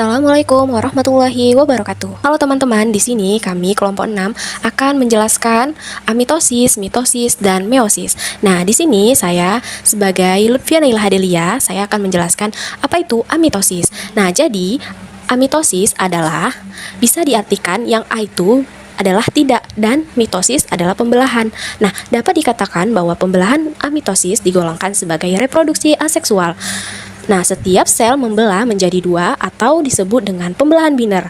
Assalamualaikum warahmatullahi wabarakatuh. Halo teman-teman, di sini kami kelompok 6 akan menjelaskan amitosis, mitosis, dan meiosis. Nah, di sini saya sebagai Lutfia Naila Hadelia, saya akan menjelaskan apa itu amitosis. Nah, jadi amitosis adalah bisa diartikan yang A itu adalah tidak dan mitosis adalah pembelahan. Nah, dapat dikatakan bahwa pembelahan amitosis digolongkan sebagai reproduksi aseksual. Nah, setiap sel membelah menjadi dua atau disebut dengan pembelahan biner.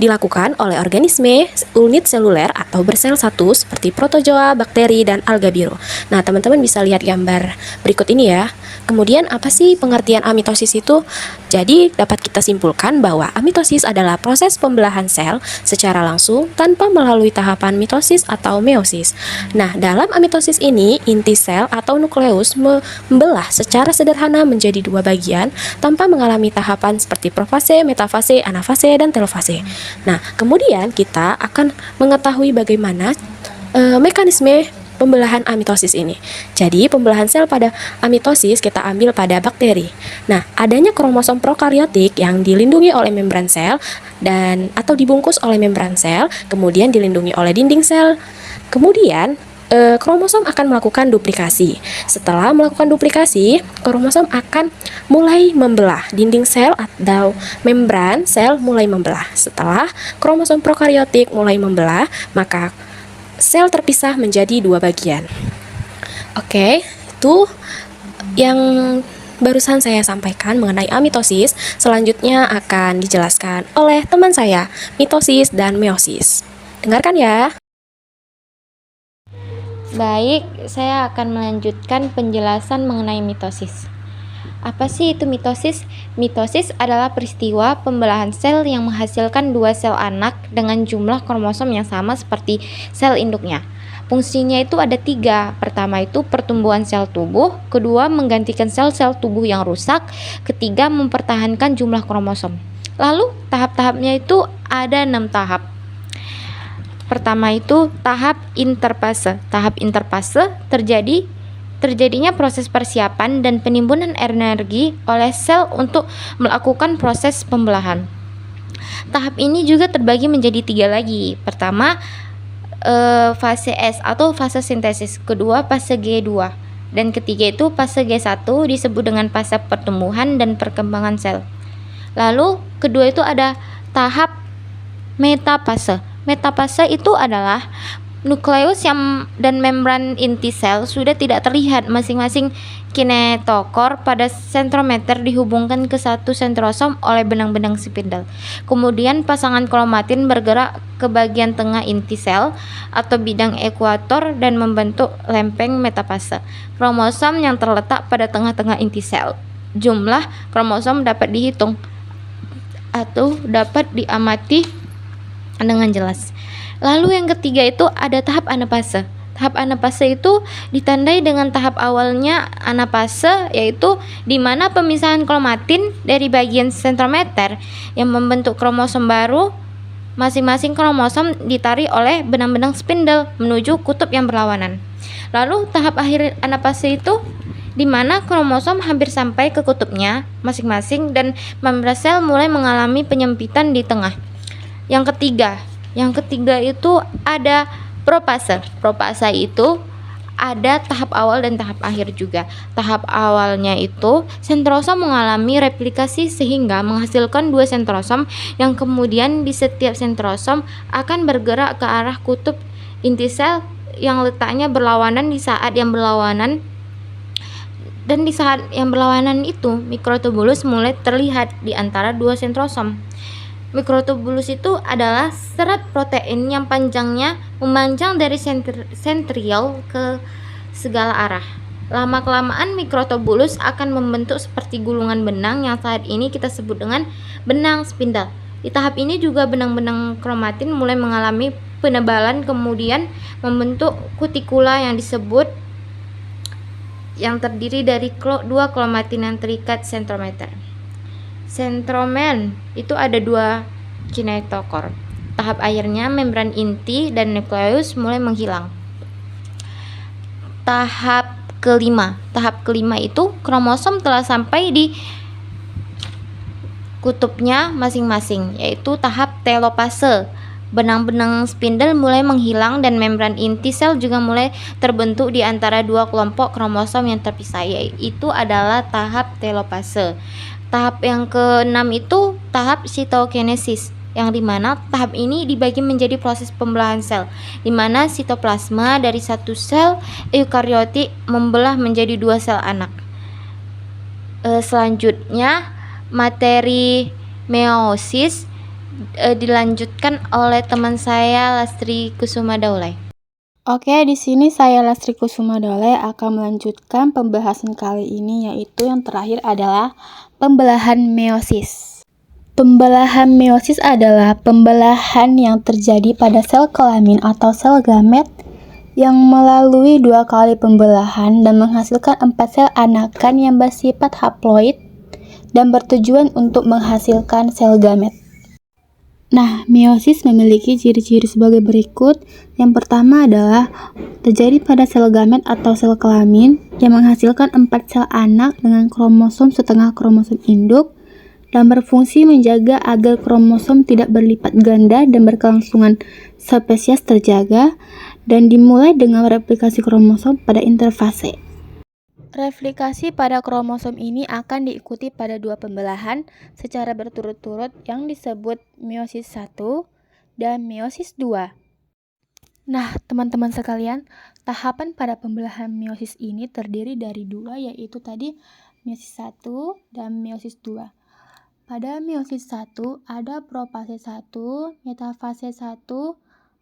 Dilakukan oleh organisme unit seluler atau bersel satu seperti protozoa, bakteri, dan alga biru. Nah, teman-teman bisa lihat gambar berikut ini ya. Kemudian, apa sih pengertian amitosis itu? Jadi, dapat kita simpulkan bahwa amitosis adalah proses pembelahan sel secara langsung tanpa melalui tahapan mitosis atau meiosis. Nah, dalam amitosis ini, inti sel atau nukleus membelah secara sederhana menjadi dua bagian tanpa mengalami tahapan seperti profase, metafase, anafase, dan telofase. Nah, kemudian kita akan mengetahui bagaimana mekanisme pembelahan amitosis ini. Jadi, pembelahan sel pada amitosis kita ambil pada bakteri. Nah, adanya kromosom prokaryotik yang dilindungi oleh membran sel dan atau dibungkus oleh membran sel, kemudian dilindungi oleh dinding sel. Kemudian kromosom akan melakukan duplikasi. Setelah melakukan duplikasi, kromosom akan mulai membelah. Dinding sel atau membran sel mulai membelah. Setelah kromosom prokaryotik mulai membelah, maka sel terpisah menjadi dua bagian. Oke, itu yang barusan saya sampaikan mengenai amitosis. Selanjutnya akan dijelaskan oleh teman saya, mitosis dan meiosis. Dengarkan ya. Baik, saya akan melanjutkan penjelasan mengenai mitosis. Apa sih itu mitosis? Mitosis adalah peristiwa pembelahan sel yang menghasilkan dua sel anak dengan jumlah kromosom yang sama seperti sel induknya. Fungsinya itu ada tiga. Pertama itu pertumbuhan sel tubuh, kedua menggantikan sel-sel tubuh yang rusak, ketiga mempertahankan jumlah kromosom. Lalu tahap-tahapnya itu ada 6 tahap. Pertama itu tahap interfase. Tahap interfase terjadinya proses persiapan dan penimbunan energi oleh sel untuk melakukan proses pembelahan. Tahap ini juga terbagi menjadi 3 lagi. Pertama, fase S atau fase sintesis. Kedua, fase G2. Dan ketiga itu fase G1 disebut dengan fase pertumbuhan dan perkembangan sel. Lalu kedua itu ada tahap metafase. Metafase itu adalah nukleus dan membran inti sel sudah tidak terlihat. Masing-masing kinetokor pada sentrometer dihubungkan ke satu sentrosom oleh benang-benang spindle. Kemudian pasangan kromatin bergerak ke bagian tengah inti sel atau bidang ekuator dan membentuk lempeng metafase. Kromosom yang terletak pada tengah-tengah inti sel. Jumlah kromosom dapat dihitung atau dapat diamati dengan jelas. Lalu yang ketiga itu ada tahap anafase. Tahap anafase itu ditandai dengan tahap awalnya anafase, yaitu di mana pemisahan kromatin dari bagian sentrometer yang membentuk kromosom baru. Masing-masing kromosom ditarik oleh benang-benang spindle menuju kutub yang berlawanan. Lalu tahap akhir anafase itu di mana kromosom hampir sampai ke kutubnya masing-masing dan membran sel mulai mengalami penyempitan di tengah. Yang ketiga itu ada profase. Profase itu ada tahap awal dan tahap akhir juga. Tahap awalnya itu sentrosom mengalami replikasi sehingga menghasilkan dua sentrosom yang kemudian di setiap sentrosom akan bergerak ke arah kutub inti sel yang letaknya berlawanan. Di saat yang berlawanan itu mikrotubulus mulai terlihat di antara dua sentrosom. Mikrotubulus itu adalah serat protein yang panjangnya memanjang dari sentriol ke segala arah. Lama-kelamaan mikrotubulus akan membentuk seperti gulungan benang yang saat ini kita sebut dengan benang spindle. Di tahap ini juga benang-benang kromatin mulai mengalami penebalan, kemudian membentuk kutikula yang terdiri dari dua kromatin yang terikat sentromer. Sentromer itu ada dua kinetokor. Tahap akhirnya membran inti dan nukleus mulai menghilang. Tahap kelima itu kromosom telah sampai di kutubnya masing-masing, yaitu tahap telopase. Benang-benang spindle mulai menghilang dan membran inti sel juga mulai terbentuk di antara dua kelompok kromosom yang terpisah, yaitu adalah tahap telopase. Tahap yang keenam itu tahap sitokinesis, yang dimana tahap ini dibagi menjadi proses pembelahan sel, dimana sitoplasma dari satu sel eukariotik membelah menjadi dua sel anak. Selanjutnya materi meiosis dilanjutkan oleh teman saya Lastri Kusuma Daulay. Oke, di sini saya Lastri Kusuma Daulay akan melanjutkan pembahasan kali ini, yaitu yang terakhir adalah pembelahan meiosis. Pembelahan meiosis adalah pembelahan yang terjadi pada sel kelamin atau sel gamet yang melalui 2 kali pembelahan dan menghasilkan 4 sel anakan yang bersifat haploid dan bertujuan untuk menghasilkan sel gamet. Nah, meiosis memiliki ciri-ciri sebagai berikut. Yang pertama adalah terjadi pada sel gamet atau sel kelamin yang menghasilkan 4 sel anak dengan kromosom setengah kromosom induk dan berfungsi menjaga agar kromosom tidak berlipat ganda dan berkelangsungan spesies terjaga, dan dimulai dengan replikasi kromosom pada interfase. Replikasi pada kromosom ini akan diikuti pada 2 pembelahan secara berturut-turut yang disebut meiosis 1 dan meiosis 2. Nah, teman-teman sekalian, tahapan pada pembelahan meiosis ini terdiri dari 2, yaitu tadi meiosis 1 dan meiosis 2. Pada meiosis 1 ada profase 1, metafase 1,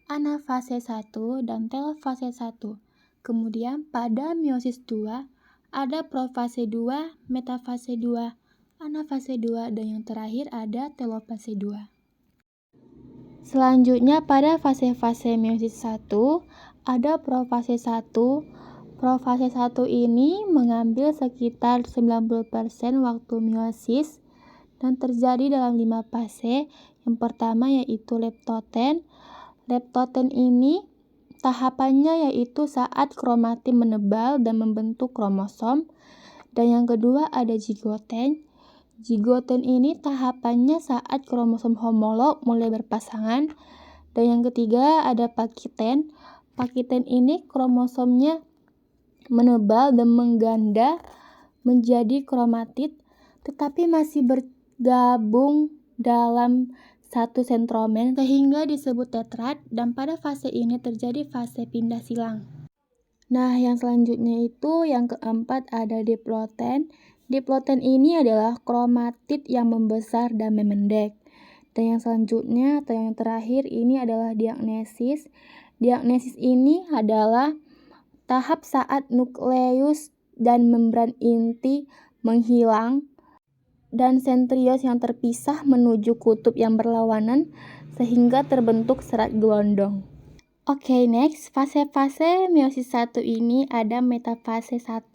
anafase 1, dan telofase 1. Kemudian pada meiosis 2 ada profase 2, metafase 2, anafase 2, dan yang terakhir ada telofase 2. Selanjutnya pada fase-fase meiosis 1 ada profase 1. Profase 1 ini mengambil sekitar 90% waktu meiosis dan terjadi dalam 5 fase. Yang pertama yaitu leptoten. Leptoten ini tahapannya yaitu saat kromatin menebal dan membentuk kromosom. Dan yang kedua ada zigoten. Zigoten ini tahapannya saat kromosom homolog mulai berpasangan. Dan yang ketiga ada pakiten. Pakiten ini kromosomnya menebal dan mengganda menjadi kromatid, tetapi masih bergabung dalam satu sentromer sehingga disebut tetrad, dan pada fase ini terjadi fase pindah silang. Nah, yang selanjutnya itu yang keempat ada diploten. Diploten ini adalah kromatid yang membesar dan memendek. Dan yang selanjutnya atau yang terakhir ini adalah diagnesis. Diagnesis ini adalah tahap saat nukleus dan membran inti menghilang dan sentrios yang terpisah menuju kutub yang berlawanan sehingga terbentuk serat gelondong. Oke, next, fase-fase meiosis 1 ini ada metafase 1.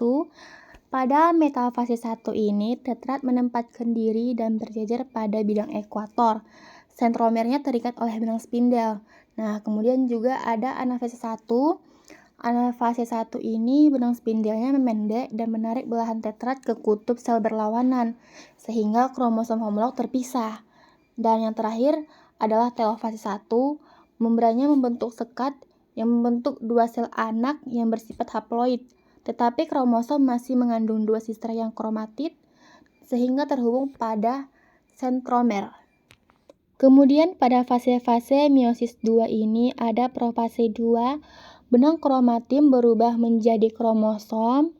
Pada metafase 1 ini tetrad menempatkan diri dan berjejer pada bidang ekuator. Sentromernya terikat oleh benang spindel. Nah, kemudian juga ada anafase 1. Anafase 1 ini benang spindelnya memendek dan menarik belahan tetrad ke kutub sel berlawanan sehingga kromosom homolog terpisah. Dan yang terakhir adalah telofase 1. Membrannya membentuk sekat yang membentuk 2 sel anak yang bersifat haploid, tetapi kromosom masih mengandung 2 sister yang kromatid sehingga terhubung pada sentromer. Kemudian pada fase-fase meiosis 2 ini ada profase 2. Benang kromatin berubah menjadi kromosom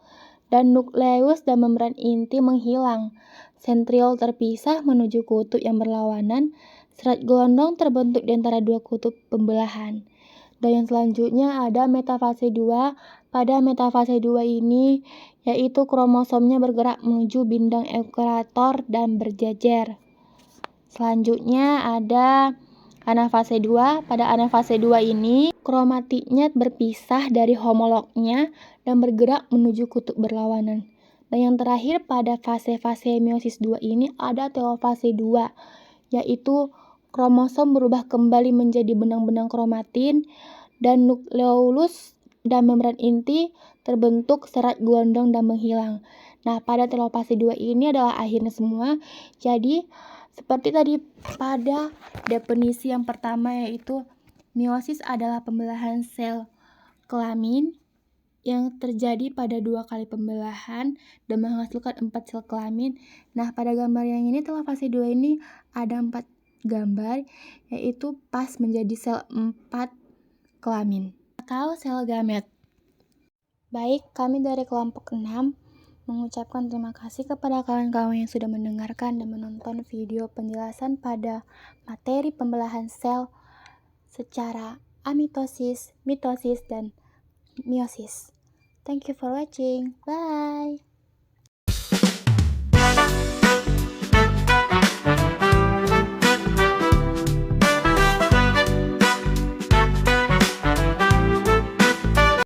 dan nukleus dan membran inti menghilang. Sentriol terpisah menuju kutub yang berlawanan. Serat gelondong terbentuk di antara 2 kutub pembelahan. Dan yang selanjutnya ada metafase 2. Pada metafase 2 ini yaitu kromosomnya bergerak menuju bidang ekuator dan berjejer. Selanjutnya ada anafase 2. Pada anafase 2 ini kromatidnya berpisah dari homolognya dan bergerak menuju kutub berlawanan. Dan yang terakhir pada fase-fase meiosis 2 ini ada telofase 2, yaitu kromosom berubah kembali menjadi benang-benang kromatin dan nukleolus dan membran inti terbentuk serat gelondong dan menghilang. Nah, pada telofase 2 ini adalah akhirnya semua. Jadi Seperti tadi pada definisi yang pertama, yaitu meiosis adalah pembelahan sel kelamin yang terjadi pada 2 kali pembelahan dan menghasilkan 4 sel kelamin. Nah, pada gambar yang ini telah fase 2 ini ada 4 gambar, yaitu pas menjadi sel 4 kelamin atau sel gamet. Baik, kami dari kelompok 6 mengucapkan terima kasih kepada kawan-kawan yang sudah mendengarkan dan menonton video penjelasan pada materi pembelahan sel secara amitosis, mitosis, dan meiosis. Thank you for watching. Bye.